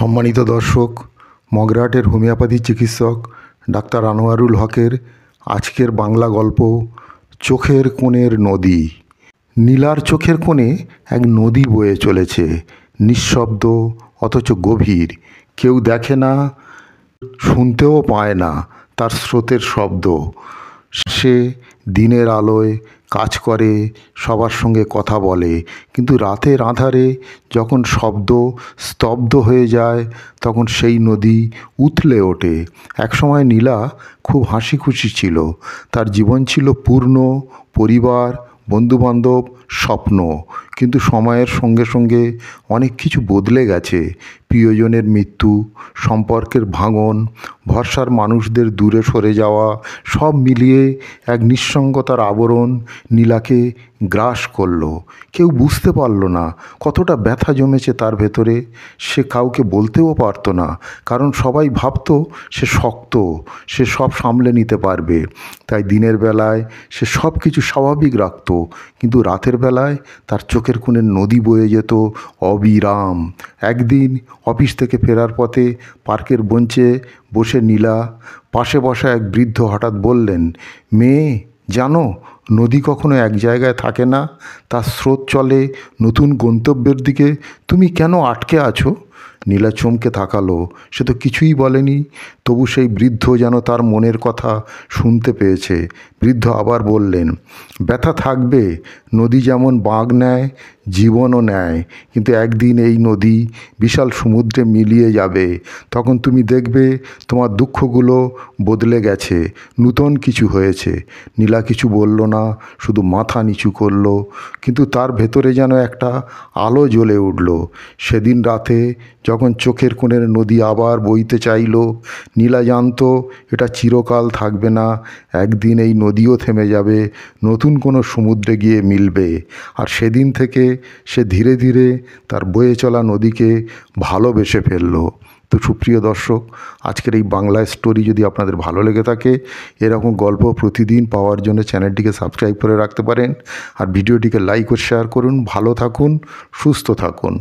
সম্মানিত দর্শক, মগরাহাটের হোমিওপ্যাথি চিকিৎসক ডাক্তার আনোয়ারুল হকের আজকের বাংলা গল্প চোখের কোণের নদী। নীলার চোখের কোণে এক নদী বয়ে চলেছে, নিঃশব্দ অথচ গভীর। কেউ দেখে না, শুনতেও পায় না তার স্রোতের শব্দ। সে দিনের আলোয় কাজ করে, সবার সঙ্গে কথা বলে, কিন্তু রাতের আঁধারে যখন শব্দ স্তব্ধ হয়ে যায় তখন সেই নদী উথলে ওঠে। একসময় নীলা খুব হাসি খুশি ছিল, তার জীবন ছিল পূর্ণ, পরিবার, বন্ধুবান্ধব, স্বপ্ন। কিন্তু সময়ের সঙ্গে সঙ্গে অনেক কিছু বদলে গেছে। প্রিয়জনের মৃত্যু, সম্পর্কের ভাঙন, ভরসার মানুষদের দূরে সরে যাওয়া, সব মিলিয়ে এক নিঃসঙ্গতার আবরণ নীলাকে গ্রাস করলো। কেউ বুঝতে পারল না কতটা ব্যথা জমেছে তার ভেতরে। সে কাউকে বলতেও পারতো না, কারণ সবাই ভাবতো সে শক্ত, সে সব সামলে নিতে পারবে। তাই দিনের বেলায় সে সব কিছু স্বাভাবিক রাখতো, কিন্তু রাতের বেলায় তার চোখের কোণে নদী বয়ে যেত অবিরাম। একদিন অফিস থেকে ফেরার পথে পার্কের বেঞ্চে বসে নীলা পাশে বসা এক বৃদ্ধ হঠাৎ বললেন, মেয়ে, জানো, নদী কখনো এক জায়গায় থাকে না, তার স্রোত চলে নতুন গন্তব্যের দিকে। তুমি কেন আটকে আছো? নীলা চমকে তাকালো। সে তো কিছুই বলেনি, তবু সেই বৃদ্ধ যেন তার মনের কথা শুনতে পেয়েছে। বৃদ্ধ আবার বললেন, ব্যথা থাকবে, নদী যেমন বাঁক নেয় জীবনও নেয়, কিন্তু একদিন এই নদী বিশাল সমুদ্রে মিলিয়ে যাবে। তখন তুমি দেখবে তোমার দুঃখগুলো বদলে গেছে, নূতন কিছু হয়েছে। নীলা কিছু বলল না, শুধু মাথা নিচু করলো, কিন্তু তার ভেতরে যেন একটা আলো জ্বলে উঠল। সেদিন রাতে যখন চোখের কোণের নদী আবার বইতে চাইল, নীলা জানতো এটা চিরকাল থাকবে না। একদিন এই নদীও থেমে যাবে, নতুন কোনো সমুদ্রে গিয়ে মিলবে। আর সেদিন থেকে সে ধীরে ধীরে তার বয়ে চলা নদীকে ভালোবেসে ফেলল। তো সুপ্রিয় দর্শক, আজকের এই বাংলা স্টোরি যদি আপনাদের ভালো লেগে থাকে, এরকম গল্প প্রতিদিন পাওয়ার জন্য চ্যানেলটিকে সাবস্ক্রাইব করে রাখতে পারেন। আর ভিডিওটিকে লাইক ও শেয়ার করুন। ভালো থাকুন, সুস্থ থাকুন।